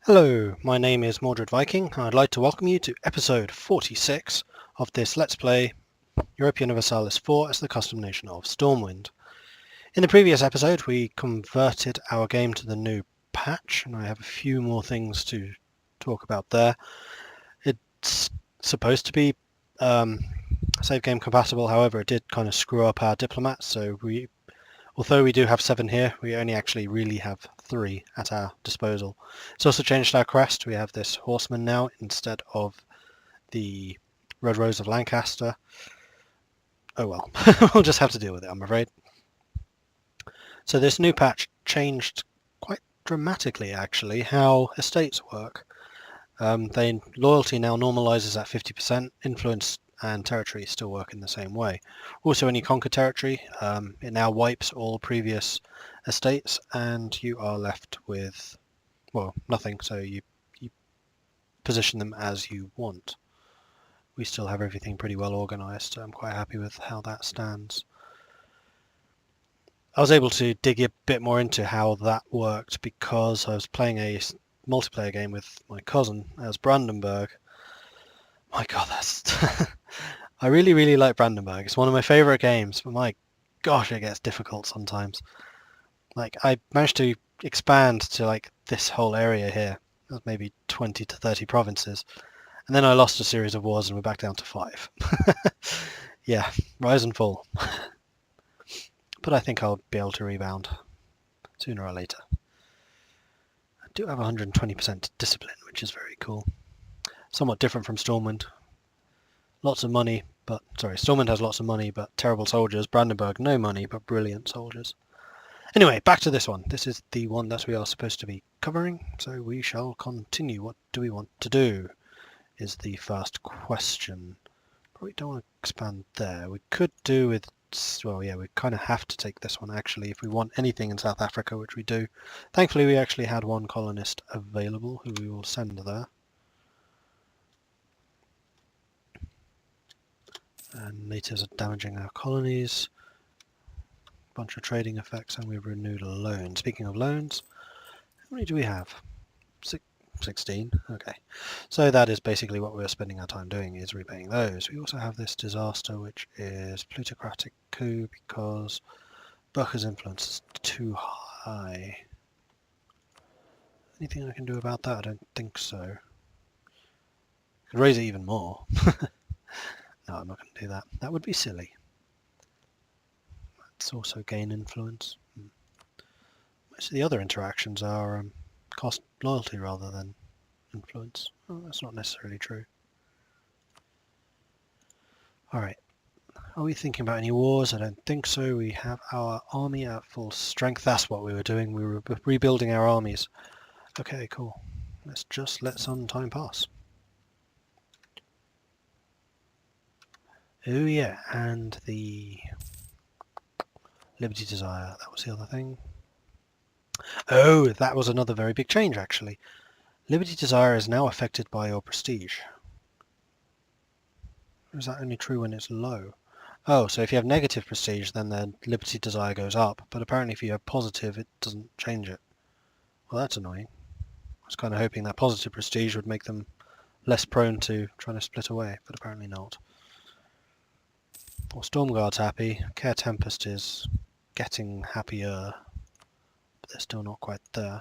Hello, my name is Mordred Viking, and I'd like to welcome you to episode 46 of this Let's Play Europa Universalis 4 as the custom nation of Stormwind. In the previous episode we converted our game to the new patch, and I have a few more things to talk about there. It's supposed to be save game compatible, however it did kind of screw up our diplomats, so although we do have 7 here, we only actually really have 3 at our disposal. It's also changed our crest. We have this horseman now instead of the Red Rose of Lancaster. Oh well, we'll just have to deal with it, I'm afraid. So this new patch changed quite dramatically, actually, how estates work. Loyalty now normalizes at 50%, influence and territory still work in the same way. Also, when you conquer territory, it now wipes all previous estates and you are left with, well, nothing, so you position them as you want. We still have everything pretty well organized, so I'm quite happy with how that stands. I was able to dig a bit more into how that worked because I was playing a multiplayer game with my cousin as Brandenburg. My god, that's I really like Brandenburg. It's one of my favorite games, but my gosh, it gets difficult sometimes. Like, I managed to expand to like this whole area here. There's maybe 20 to 30 provinces. And then I lost a series of wars and we're back down to 5. Yeah, rise and fall. But I think I'll be able to rebound sooner or later. I do have 120% discipline, which is very cool. Somewhat different from Stormwind. Lots of money, Stormwind has lots of money, but terrible soldiers. Brandenburg, no money, but brilliant soldiers. Anyway, back to this one. This is the one that we are supposed to be covering, so we shall continue. What do we want to do is the first question. Probably don't want to expand there. We could do with, well, yeah, we kind of have to take this one, actually, if we want anything in South Africa, which we do. Thankfully, we actually had one colonist available, who we will send there. And natives are damaging our colonies. Bunch of trading effects, and we've renewed a loan. Speaking of loans, how many do we have? 16. Okay, so that is basically what we're spending our time doing, is repaying those. We also have this disaster, which is plutocratic coup because Burke's influence is too high. Anything I can do about that? I don't think so. I could raise it even more. No, I'm not going to do that. That would be silly. Let's also gain influence. Most of the other interactions are cost loyalty rather than influence. Oh, that's not necessarily true. Alright. Are we thinking about any wars? I don't think so. We have our army at full strength. That's what we were doing. We were rebuilding our armies. Okay, cool. Let's just let some time pass. Oh yeah, and the Liberty Desire. That was the other thing. Oh, that was another very big change, actually. Liberty Desire is now affected by your prestige. Or is that only true when it's low? Oh, so if you have negative prestige, then the Liberty Desire goes up, but apparently if you have positive, it doesn't change it. Well, that's annoying. I was kind of hoping that positive prestige would make them less prone to trying to split away, but apparently not. Well, Stormguard's happy. Care Tempest is getting happier, but they're still not quite there.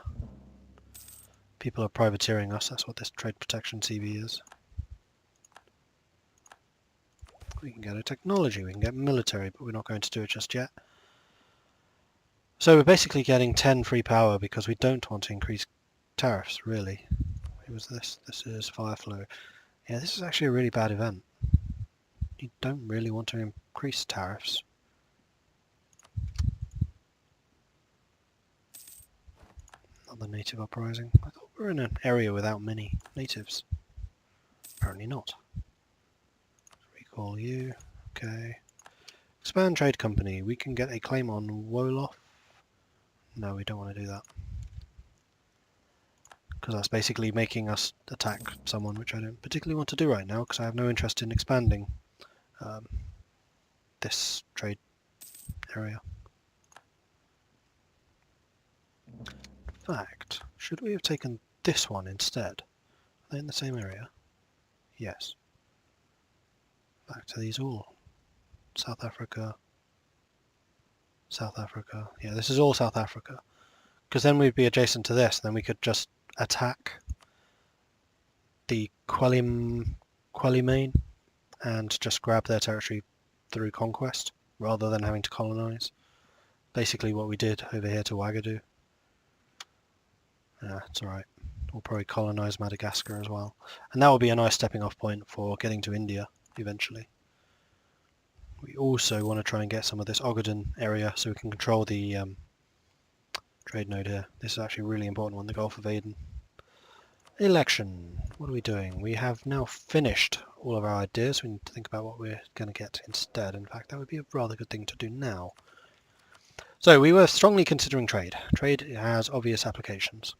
People are privateering us, that's what this trade protection CV is. We can get a technology, we can get military, but we're not going to do it just yet. So we're basically getting 10 free power because we don't want to increase tariffs, really. Who was this? This is Fireflow. Yeah, this is actually a really bad event. You don't really want to increase tariffs. Another native uprising. I thought we were in an area without many natives. Apparently not. Recall you. Okay. Expand trade company. We can get a claim on Wolof. No, we don't want to do that. Because that's basically making us attack someone, which I don't particularly want to do right now, because I have no interest in expanding this trade area. In fact, should we have taken this one instead. Are they in the same area? Yes. Back to these all. South Africa. South Africa. Yeah, this is all South Africa. Because then we'd be adjacent to this, then we could just attack the Quelimane and just grab their territory through conquest, rather than having to colonize. Basically what we did over here to Wagadu. Yeah, it's alright. We'll probably colonize Madagascar as well. And that will be a nice stepping off point for getting to India eventually. We also want to try and get some of this Ogaden area so we can control the trade node here. This is actually a really important one, the Gulf of Aden. Election. What are we doing? We have now finished all of our ideas. We need to think about what we're going to get instead. In fact, that would be a rather good thing to do now. So we were strongly considering trade. Trade has obvious applications.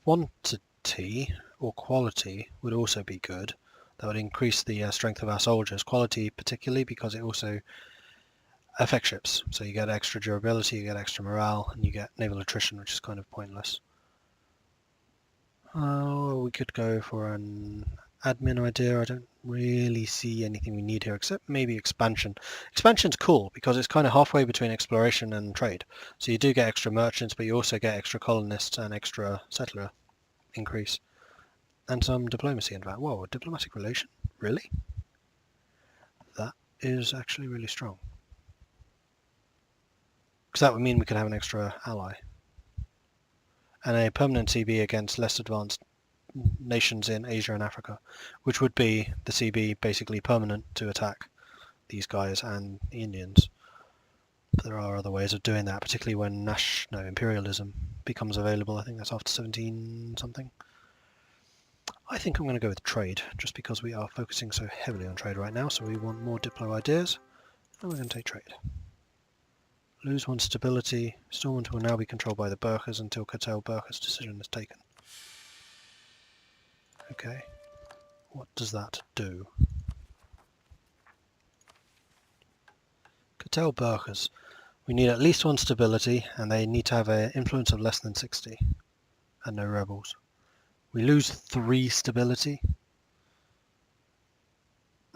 Quantity or quality would also be good. That would increase the strength of our soldiers. Quality particularly because it also affects ships. So you get extra durability, you get extra morale, and you get naval attrition, which is kind of pointless. We could go for an admin idea. I don't really see anything we need here except maybe expansion. Expansion's cool because it's kind of halfway between exploration and trade. So you do get extra merchants, but you also get extra colonists and extra settler increase. And some diplomacy, in fact. Whoa, a diplomatic relation? Really? That is actually really strong. Because that would mean we could have an extra ally. And a permanent CB against less advanced nations in Asia and Africa, which would be the CB basically permanent to attack these guys and the Indians. But there are other ways of doing that, particularly when imperialism becomes available. I think that's after 17 something. I think I'm going to go with trade, just because we are focusing so heavily on trade right now, so we want more Diplo ideas, and we're going to take trade. Lose one stability. Stormwind will now be controlled by the Burkhas until Catel Burkhas' decision is taken. Okay, what does that do? Catel Burkhas. We need at least one stability, and they need to have an influence of less than 60, and no rebels. We lose 3 stability.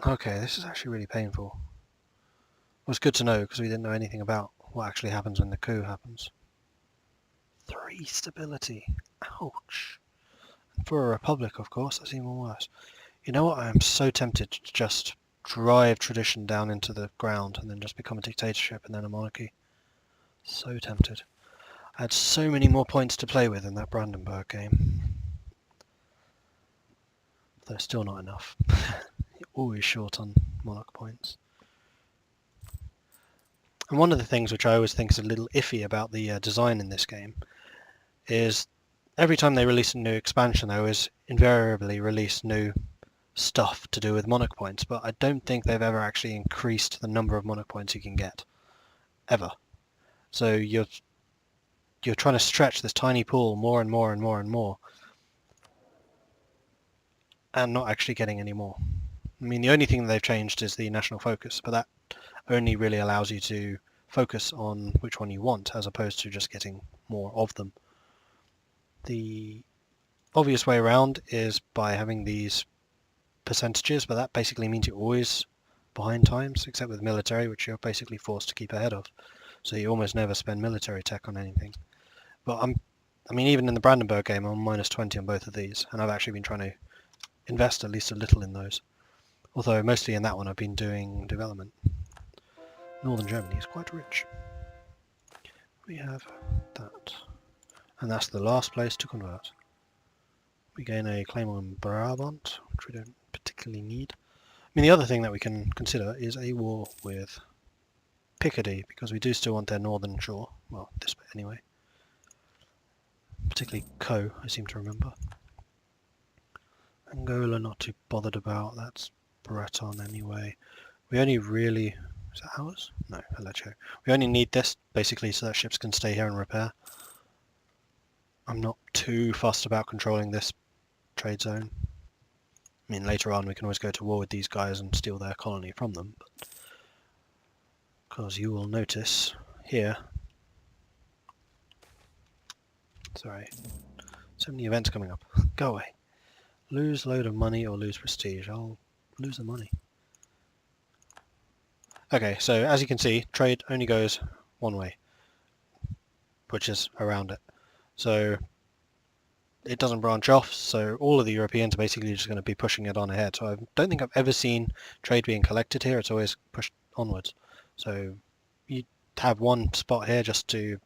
Okay, this is actually really painful. Well, it's good to know because we didn't know anything about what actually happens when the coup happens. 3 stability. Ouch. And for a republic, of course, that's even worse. You know what? I am so tempted to just drive tradition down into the ground and then just become a dictatorship and then a monarchy. So tempted. I had so many more points to play with in that Brandenburg game. Though still not enough. You're always short on monarch points. And one of the things which I always think is a little iffy about the design in this game is every time they release a new expansion, they always invariably release new stuff to do with monarch points, but I don't think they've ever actually increased the number of monarch points you can get. Ever. So you're trying to stretch this tiny pool more and more and more and more, and not actually getting any more. I mean, the only thing they've changed is the national focus, but that only really allows you to focus on which one you want, as opposed to just getting more of them. The obvious way around is by having these percentages, but that basically means you're always behind times, except with military, which you're basically forced to keep ahead of. So you almost never spend military tech on anything. But I mean, even in the Brandenburg game, I'm minus 20 on both of these, and I've actually been trying to invest at least a little in those. Although mostly in that one I've been doing development. Northern Germany is quite rich. We have that. And that's the last place to convert. We gain a claim on Brabant, which we don't particularly need. I mean, the other thing that we can consider is a war with Picardy, because we do still want their northern shore. Well, this bit anyway. Particularly Co, I seem to remember. Angola, not too bothered about. That's Breton anyway. We only really... Is that ours? No, Alecho. We only need this, basically, so that ships can stay here and repair. I'm not too fussed about controlling this trade zone. I mean, later on we can always go to war with these guys and steal their colony from them. Because you will notice here, Sorry. So many events coming up. Go away. Lose load of money or lose prestige. I'll lose the money. Okay, so as you can see, trade only goes one way, which is around it. So it doesn't branch off, so all of the Europeans are basically just going to be pushing it on ahead. So I don't think I've ever seen trade being collected here. It's always pushed onwards. So you have one spot here just to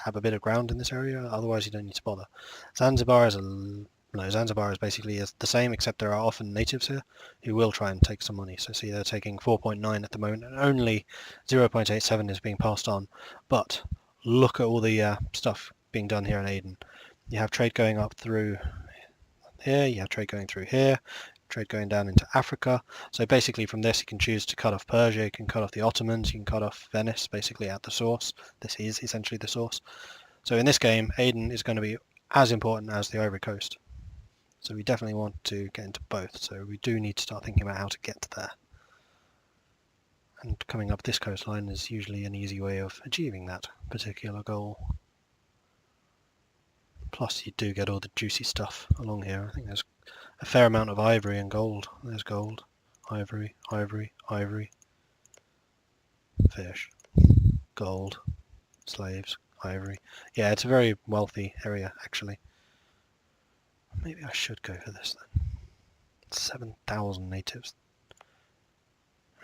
have a bit of ground in this area, otherwise you don't need to bother. Zanzibar is basically the same, except there are often natives here who will try and take some money. So see, they're taking 4.9 at the moment, and only 0.87 is being passed on. But look at all the stuff being done here in Aden. You have trade going up through here, you have trade going through here, trade going down into Africa. So basically from this you can choose to cut off Persia, you can cut off the Ottomans, you can cut off Venice, basically at the source. This is essentially the source. So in this game, Aden is going to be as important as the Ivory Coast. So we definitely want to get into both. So we do need to start thinking about how to get there. And coming up this coastline is usually an easy way of achieving that particular goal. Plus you do get all the juicy stuff along here. I think there's a fair amount of ivory and gold. There's gold, ivory, ivory, ivory, fish, gold, slaves, ivory. Yeah, it's a very wealthy area actually. Maybe I should go for this then. 7,000 natives.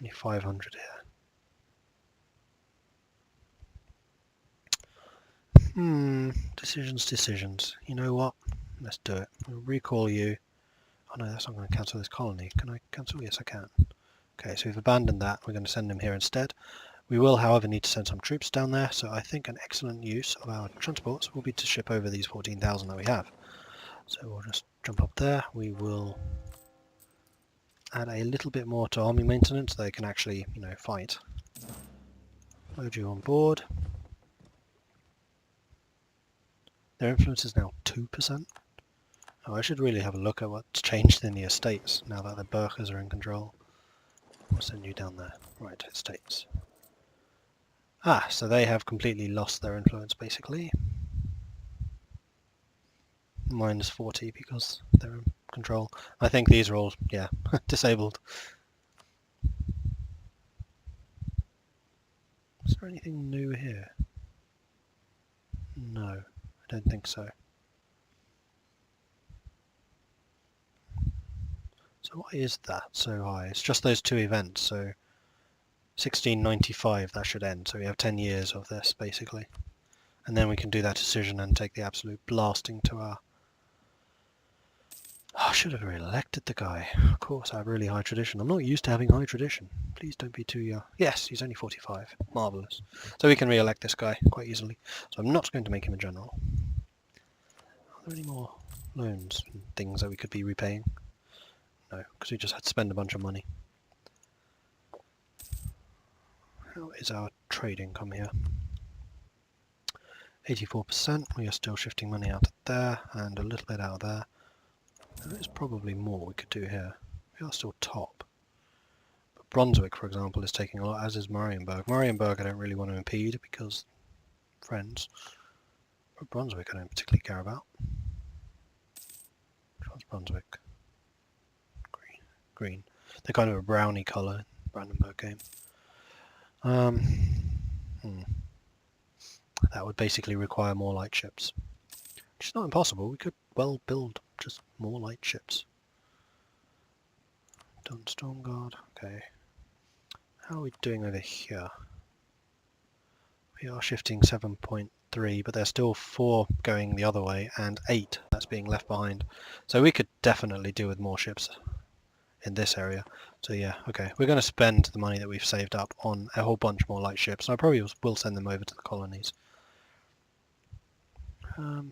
Only 500 here. Decisions. You know what? Let's do it. We'll recall you. Oh no, that's not going to cancel this colony. Can I cancel? Yes, I can. Okay, so we've abandoned that. We're going to send him here instead. We will, however, need to send some troops down there, so I think an excellent use of our transports will be to ship over these 14,000 that we have. So we'll just jump up there. We will add a little bit more to army maintenance so they can actually, fight. Load you on board. Their influence is now 2%. Oh, I should really have a look at what's changed in the estates now that the Burkhas are in control. We'll send you down there. Right, estates. Ah, so they have completely lost their influence basically. Minus 40 because they're in control. I think these are all, disabled. Is there anything new here? No, I don't think so. So why is that so high? It's just those two events, so 1695 that should end. So we have 10 years of this basically. And then we can do that decision and take the absolute blasting to our... Oh, I should have re-elected the guy. Of course, I have really high tradition. I'm not used to having high tradition. Please don't be too young. Yes, he's only 45. Marvellous. So we can re-elect this guy quite easily. So I'm not going to make him a general. Are there any more loans and things that we could be repaying? No, because we just had to spend a bunch of money. How is our trade income here? 84%. We are still shifting money out of there and a little bit out of there. There is probably more we could do here. We are still top. But Brunswick, for example, is taking a lot, as is Marienburg. Marienburg I don't really want to impede because friends. But Brunswick I don't particularly care about. Which one's Brunswick? Green. They're kind of a browny colour in the Brandenburg game. That would basically require more light ships. Which is not impossible. We could well build just more light ships. Done Storm Guard. Okay. How are we doing over here? We are shifting 7.3, but there's still 4 going the other way and 8 that's being left behind. So we could definitely do with more ships in this area. So yeah, okay, we're going to spend the money that we've saved up on a whole bunch more light ships. I probably will send them over to the colonies. I'm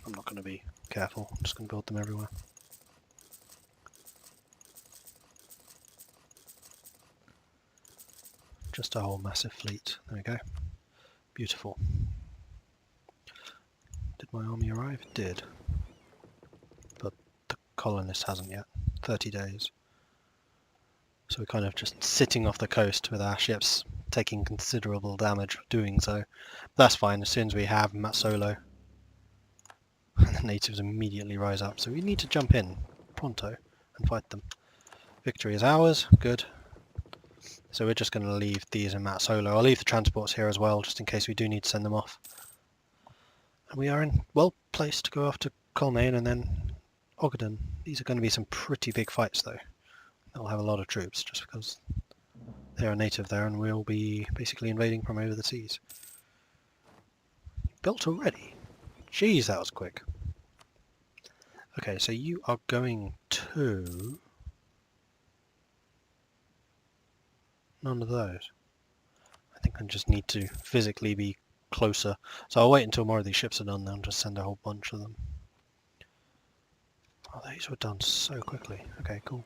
not going to be careful, I'm just going to build them everywhere. Just a whole massive fleet. There we go. Beautiful. Did my army arrive? It did. But the colonist hasn't yet. 30 days. So we're kind of just sitting off the coast with our ships taking considerable damage for doing so. That's fine, as soon as we have Matsolo natives immediately rise up, so we need to jump in pronto and fight them. Victory is ours, good. So we're just going to leave these in Mat Solo. I'll leave the transports here as well, just in case we do need to send them off. And we are in well placed to go after Colmaine and then Ogaden. These are going to be some pretty big fights though. They'll have a lot of troops, just because they're a native there and we'll be basically invading from over the seas. Built already? Jeez, that was quick. Okay, so you are going to... None of those. I think I just need to physically be closer. So I'll wait until more of these ships are done, then just send a whole bunch of them. Oh, these were done so quickly. Okay, cool.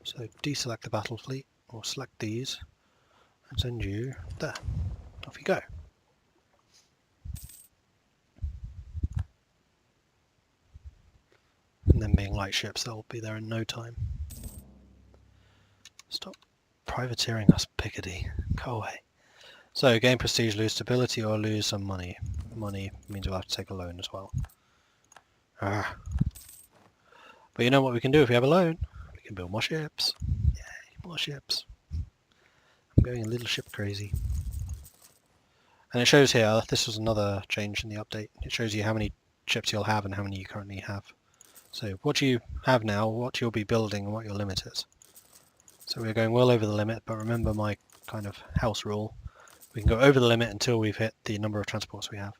So deselect the battle fleet, or select these, and send you there. Off you go. And then being light ships, they'll be there in no time. Stop privateering us, Picardy. Go away. So gain prestige, lose stability, or lose some money. Money means we'll have to take a loan as well. Ah. But you know what we can do if we have a loan? We can build more ships. Yay, more ships. I'm going a little ship crazy. And it shows here, this was another change in the update. It shows you how many ships you'll have and how many you currently have. So what you have now, what you'll be building, and what your limit is. So we're going well over the limit, but remember my kind of house rule. We can go over the limit until we've hit the number of transports we have.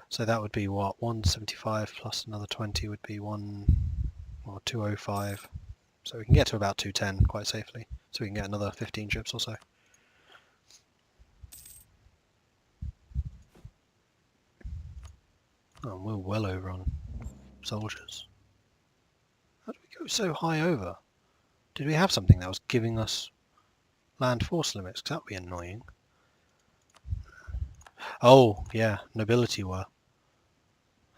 So that would be what, 175 plus another 20 would be 205. So we can get to about 210 quite safely. So we can get another 15 ships or so. Oh, we're well over on soldiers. How did we go so high over? Did we have something that was giving us land force limits? Because that would be annoying. Oh, yeah, nobility were.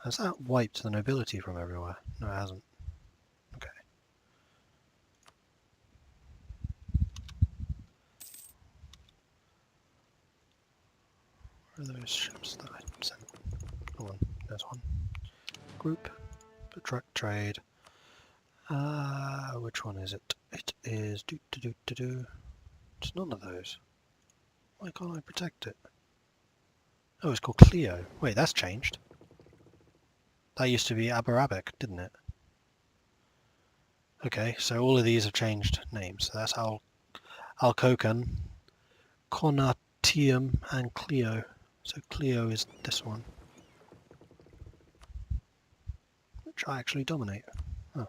Has that wiped the nobility from everywhere? No, it hasn't. Okay. Where are those ships that I sent? Come on, there's one. Group, trade. Which one is it? It is It's none of those. Why can't I protect it? Oh, it's called Cleo. Wait, that's changed. That used to be Aberabek, didn't it? Okay, so all of these have changed names. So that's Alcocan, Conatium, and Cleo. So Cleo is this one, which I actually dominate. Oh.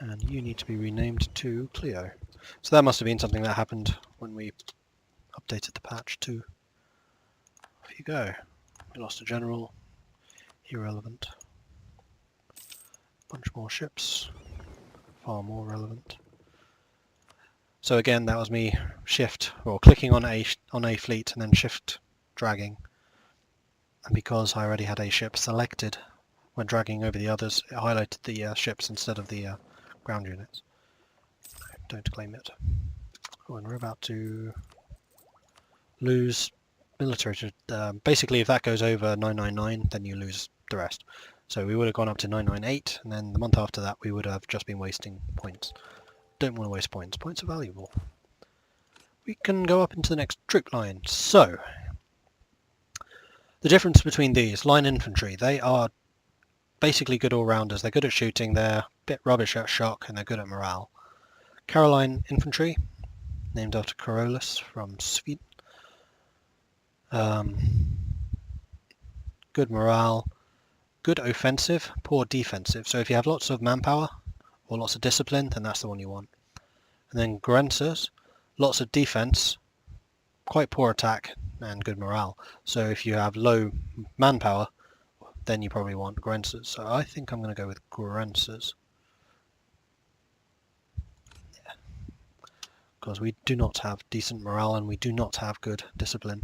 And you need to be renamed to Cleo. So that must have been something that happened when we updated the patch too. Off you go. We lost a general. Irrelevant. Bunch more ships. Far more relevant. So again, that was me shift or clicking on a fleet and then shift dragging. And because I already had a ship selected when dragging over the others, it highlighted the ships instead of the ground units. Don't claim it. Oh, and we're about to lose military. Basically, if that goes over 999, then you lose the rest. So we would have gone up to 998, and then the month after that we would have just been wasting points. Don't want to waste points. Points are valuable. We can go up into the next troop line. So, the difference between these, line infantry, they are basically good all-rounders. They're good at shooting, they're a bit rubbish at shock, and they're good at morale. Caroline infantry, named after Carolus from Sweden. Good morale. Good offensive, poor defensive. So if you have lots of manpower or lots of discipline, then that's the one you want. And then Grensers, lots of defense, quite poor attack, and good morale. So if you have low manpower, then you probably want Grensers. So I think I'm going to go with Grensers. Yeah. Because we do not have decent morale and we do not have good discipline.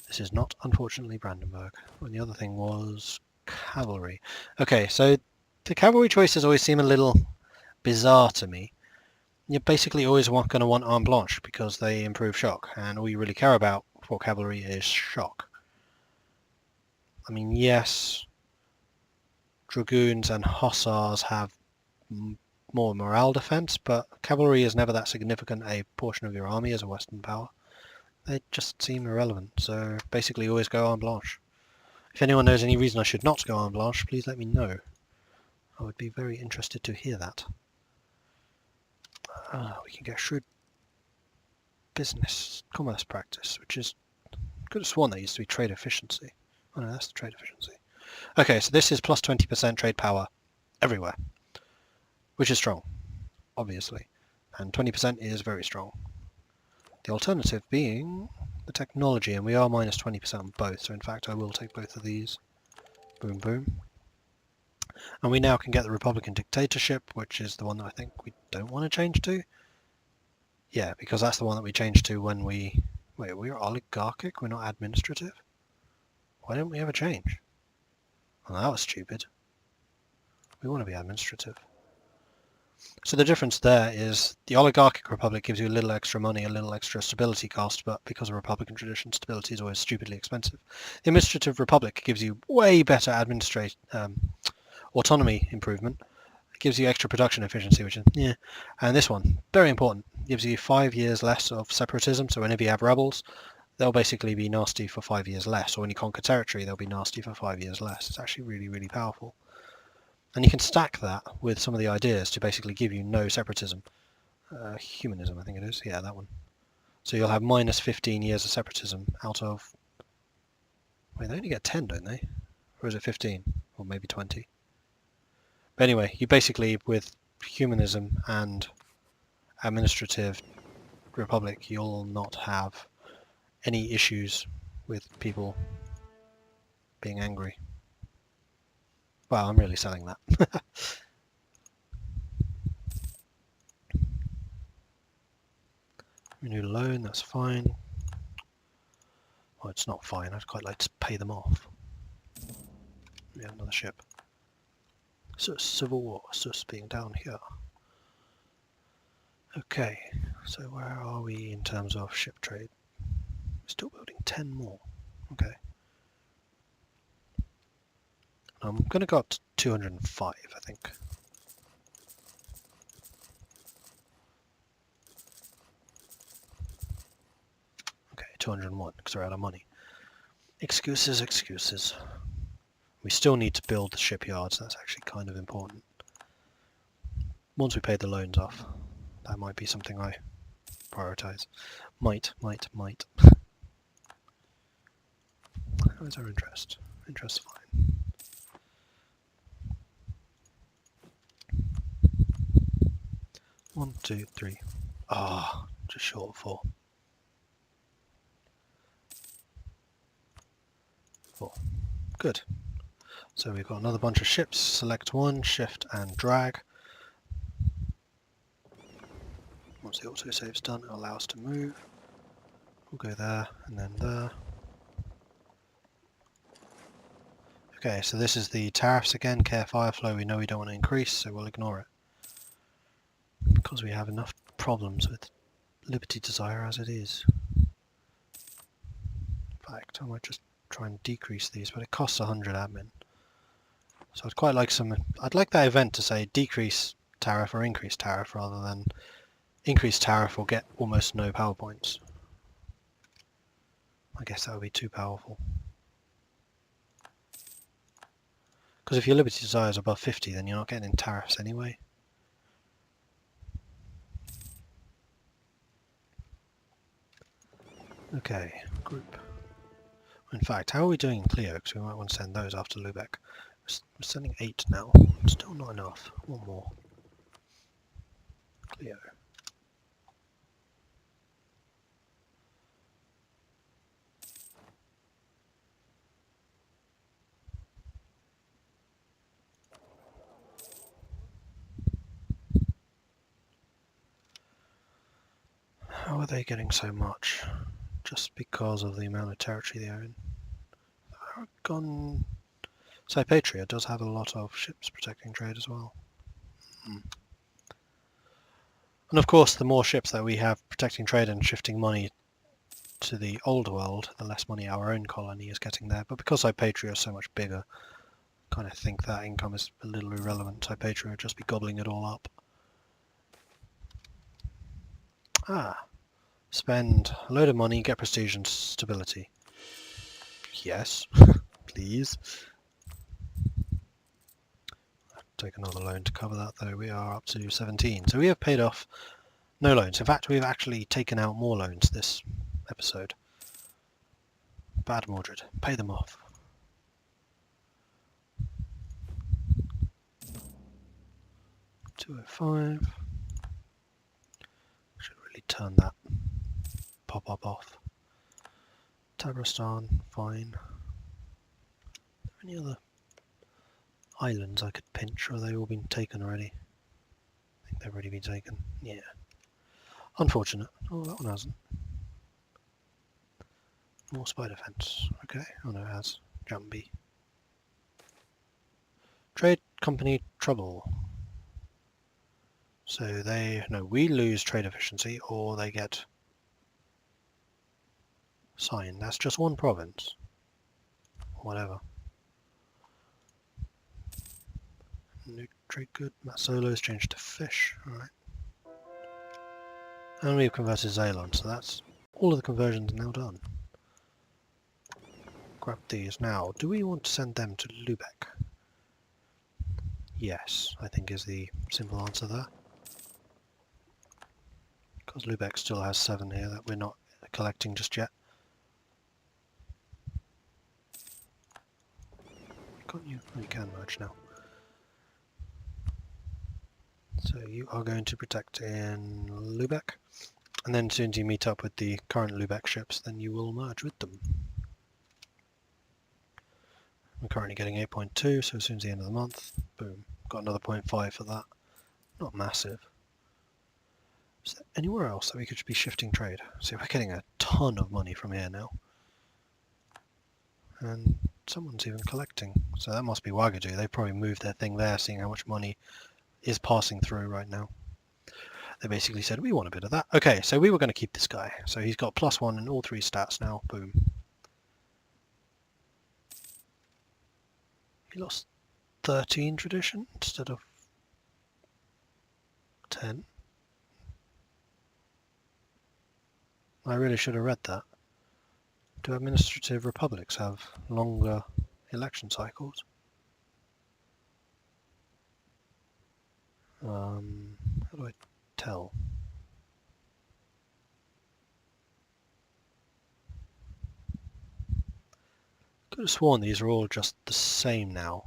This is not, unfortunately, Brandenburg. And the other thing was cavalry. Okay, so the cavalry choices always seem a little bizarre to me. You're basically always going to want arme blanche because they improve shock, and all you really care about for cavalry is shock. I mean, yes, Dragoons and Hussars have more morale defense, but cavalry is never that significant a portion of your army as a Western power. They just seem irrelevant, so basically always go arme blanche. If anyone knows any reason I should not go arme blanche, please let me know. I would be very interested to hear that. We can get shrewd business, commerce practice, which is... could have sworn that used to be trade efficiency. Oh no, that's the trade efficiency. Okay, so this is plus 20% trade power everywhere, which is strong, obviously, and 20% is very strong. The alternative being the technology, and we are minus 20% on both, so in fact I will take both of these. Boom, boom. And we now can get the Republican dictatorship, which is the one that I think we don't want to change to. Yeah, because that's the one that we changed to when we... Wait, we're oligarchic? We're not administrative? Why don't we ever change? Well, that was stupid. We want to be administrative. So the difference there is the oligarchic republic gives you a little extra money, a little extra stability cost, but because of Republican tradition, stability is always stupidly expensive. The administrative republic gives you way better autonomy improvement. It gives you extra production efficiency, which is, yeah. And this one, very important, gives you 5 years less of separatism, so whenever you have rebels, they'll basically be nasty for 5 years less, or when you conquer territory, they'll be nasty for 5 years less. It's actually really, really powerful. And you can stack that with some of the ideas to basically give you no separatism. Humanism, I think it is. Yeah, that one. So you'll have minus 15 years of separatism out of... Wait, they only get 10, don't they? Or is it 15? Or maybe 20? But anyway, you basically, with humanism and administrative republic, you'll not have any issues with people being angry. Well, I'm really selling that. Renew loan, that's fine. Well, it's not fine. I'd quite like to pay them off. Yeah, another ship. So civil war, sus being down here. Okay, so where are we in terms of ship trade? We're still building 10 more. Okay. I'm going to go up to 205, I think. Okay, 201, because we're out of money. Excuses, excuses. We still need to build the shipyards, that's actually kind of important. Once we pay the loans off, that might be something I prioritize. Might. How is our interest? Interest fine. One, two, three. Just short of 4. 4. Good. So we've got another bunch of ships. Select one, shift and drag. Once the autosave's done, it'll allow us to move. We'll go there and then there. Okay, so this is the tariffs again. Care fire flow, we know we don't want to increase, so we'll ignore it. Because we have enough problems with liberty desire as it is. In fact, I might just try and decrease these, but it costs 100 admin. So I'd quite like I'd like that event to say decrease tariff or increase tariff rather than increase tariff or get almost no power points. I guess that would be too powerful. Because if your liberty desire is above 50, then you're not getting in tariffs anyway. Okay, group. In fact, how are we doing in Clio? Because we might want to send those after Lubeck. We're sending 8 now. Still not enough. One more. Clio. How are they getting so much? Just because of the amount of territory they own. Aragon... Cypatria does have a lot of ships protecting trade as well. And of course, the more ships that we have protecting trade and shifting money to the old world, the less money our own colony is getting there. But because Cypatria is so much bigger, kind of think that income is a little irrelevant. Hypatia would just be gobbling it all up. Spend a load of money, get prestige and stability. Yes, please. Take another loan to cover that, though. We are up to 17. So we have paid off no loans. In fact, we've actually taken out more loans this episode. Bad Mordred. Pay them off. $205. Should really turn that pop-up off. Tabristan, fine. Are there any other islands I could pinch, or have they all been taken already? I think they've already been taken. Yeah. Unfortunate. Oh, that one hasn't. More spy defense. Okay. Oh no, it has. Jumpy. Trade company trouble. So we lose trade efficiency, or they get signed. That's just one province. Whatever. New trade good. Masolo is changed to fish. Alright. And we've converted Zaylon, so that's all of the conversions now done. Grab these now. Do we want to send them to Lubeck? Yes, I think is the simple answer there. Because Lubeck still has 7 here that we're not collecting just yet. Can't you? Oh, you can merge now. So you are going to protect in Lubeck, and then as soon as you meet up with the current Lubeck ships, then you will merge with them. I'm currently getting 8.2, so as soon as the end of the month, boom, got another 0.5 for that. Not massive. Is there anywhere else that we could be shifting trade? See, we're getting a ton of money from here now. And someone's even collecting. So that must be Wagadu. They probably moved their thing there, seeing how much money is passing through right now. They basically said, we want a bit of that. Okay, so we were going to keep this guy. So he's got +1 in all 3 stats now. Boom. He lost 13 tradition instead of 10. I really should have read that. Do administrative republics have longer election cycles? How do I tell? Could have sworn these are all just the same now.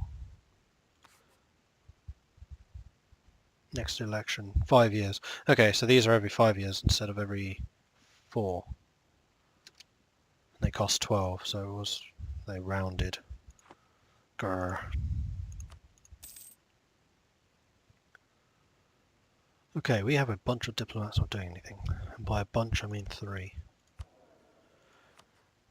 Next election, 5 years. Okay, so these are every 5 years instead of every 4. They cost 12, so they rounded. Grr. Okay, we have a bunch of diplomats not doing anything. And by a bunch, I mean 3.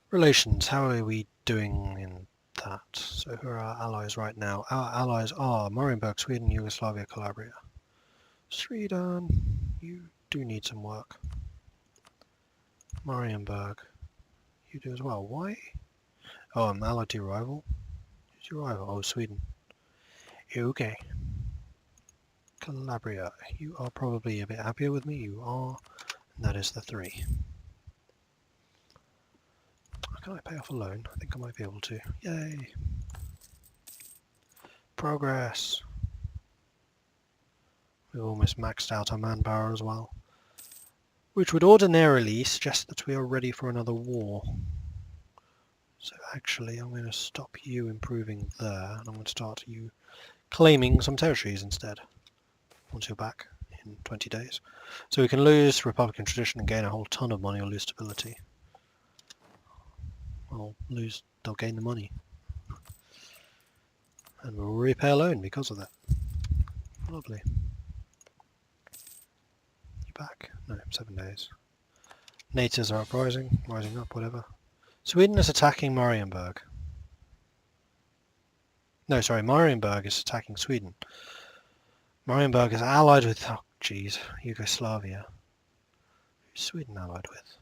Relations, how are we doing in that? So who are our allies right now? Our allies are Marienburg, Sweden, Yugoslavia, Calabria. Sweden, you do need some work. Marienburg, you do as well. Why? Oh, I'm allied to your rival. Who's your rival? Oh, Sweden. Okay. Calabria, you are probably a bit happier with me. You are. And that is the 3. Can I pay off a loan? I think I might be able to. Yay! Progress! We've almost maxed out our manpower as well. Which would ordinarily suggest that we are ready for another war. So actually I'm going to stop you improving there, and I'm going to start you claiming some territories instead. Once you're back in 20 days. So we can lose Republican tradition and gain a whole ton of money, or lose stability. They'll gain the money. And we'll repay a loan because of that. Lovely. You back? No, 7 days. Natives are uprising, rising up, whatever. Sweden is attacking Marienburg. No, sorry, Marienburg is attacking Sweden. Marienburg is allied with, oh jeez, Yugoslavia. Who's Sweden allied with?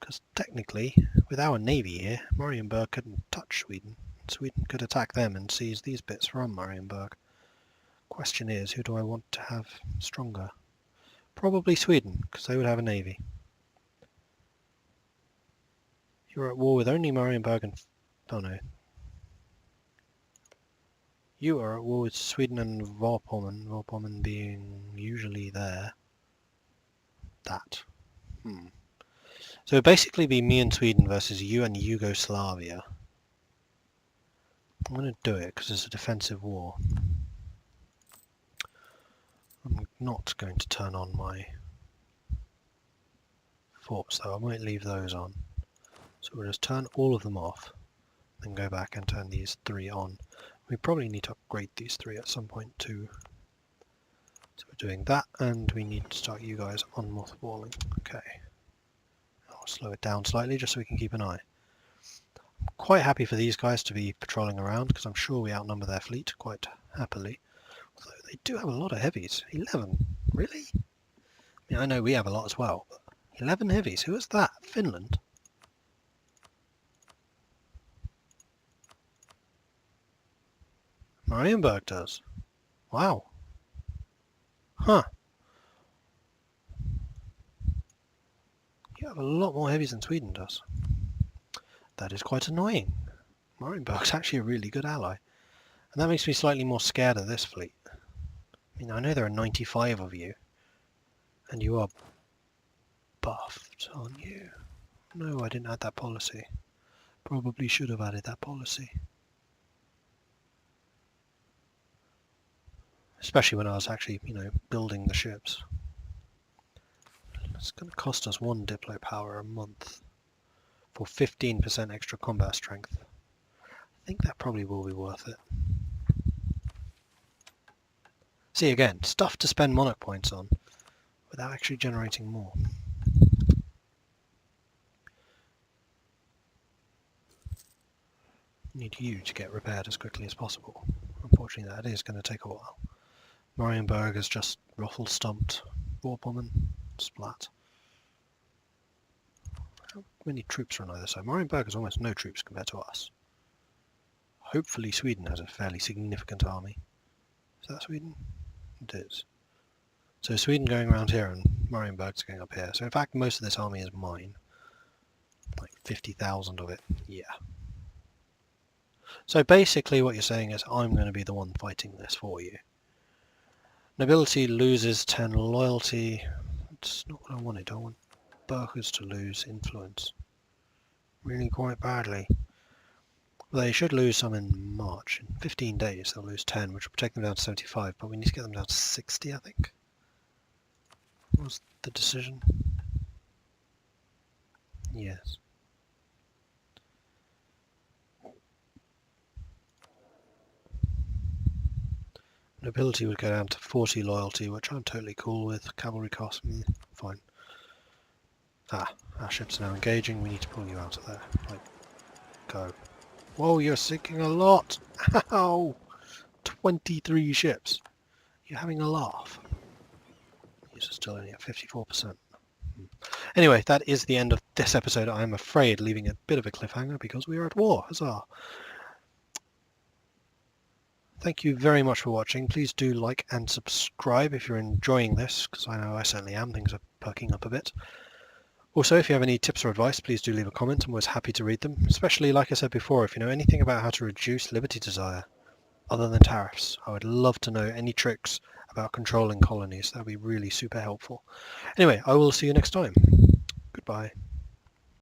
Because technically, with our navy here, Marienburg couldn't touch Sweden. Sweden could attack them and seize these bits from Marienburg. Question is, who do I want to have stronger? Probably Sweden, because they would have a navy. You're at war with only Marienburg and... oh no. You are at war with Sweden and Vorpommern, Vorpommern being usually there. That. So it'd basically be me and Sweden versus you and Yugoslavia. I'm going to do it because it's a defensive war. I'm not going to turn on my forts though, I might leave those on. So we'll just turn all of them off, then go back and turn these 3 on. We probably need to upgrade these 3 at some point too. So we're doing that, and we need to start you guys on mothballing. Okay. I'll slow it down slightly just so we can keep an eye. I'm quite happy for these guys to be patrolling around because I'm sure we outnumber their fleet quite happily. Although they do have a lot of heavies. 11? Really? I mean, I know we have a lot as well, but 11 heavies? Who is that? Finland? Marienburg does. Wow. Huh. You have a lot more heavies than Sweden does. That is quite annoying. Marienburg's actually a really good ally. And that makes me slightly more scared of this fleet. I mean, I know there are 95 of you. And you are buffed, aren't you? No, I didn't add that policy. Probably should have added that policy. Especially when I was actually, building the ships. It's going to cost us 1 Diplo power a month for 15% extra combat strength. I think that probably will be worth it. See again, stuff to spend monarch points on without actually generating more. Need you to get repaired as quickly as possible. Unfortunately that is going to take a while. Marienburg has just ruffle stumped Vorpommern, splat. How many troops are on either side? Marienburg has almost no troops compared to us. Hopefully Sweden has a fairly significant army. Is that Sweden? It is. So Sweden going around here and Marienburg's going up here. So in fact most of this army is mine. Like 50,000 of it. Yeah. So basically what you're saying is I'm going to be the one fighting this for you. Nobility loses 10 loyalty. That's not what I wanted. I want Burghers to lose influence. Really quite badly. They should lose some in March. In 15 days they'll lose 10, which will take them down to 75, but we need to get them down to 60, I think. What was the decision? Yes. Nobility would go down to 40 loyalty, which I'm totally cool with. Cavalry cost, fine. Ah, our ships are now engaging. We need to pull you out of there. Like, go. Whoa, you're sinking a lot! Ow! 23 ships. You're having a laugh. These are still only at 54%. Anyway, that is the end of this episode. I'm afraid leaving a bit of a cliffhanger because we are at war. Huzzah! Thank you very much for watching. Please do like and subscribe if you're enjoying this, because I know I certainly am. Things are perking up a bit. Also, if you have any tips or advice, please do leave a comment. I'm always happy to read them, especially, like I said before, if you know anything about how to reduce liberty desire other than tariffs. I would love to know any tricks about controlling colonies. That would be really super helpful. Anyway, I will see you next time. Goodbye.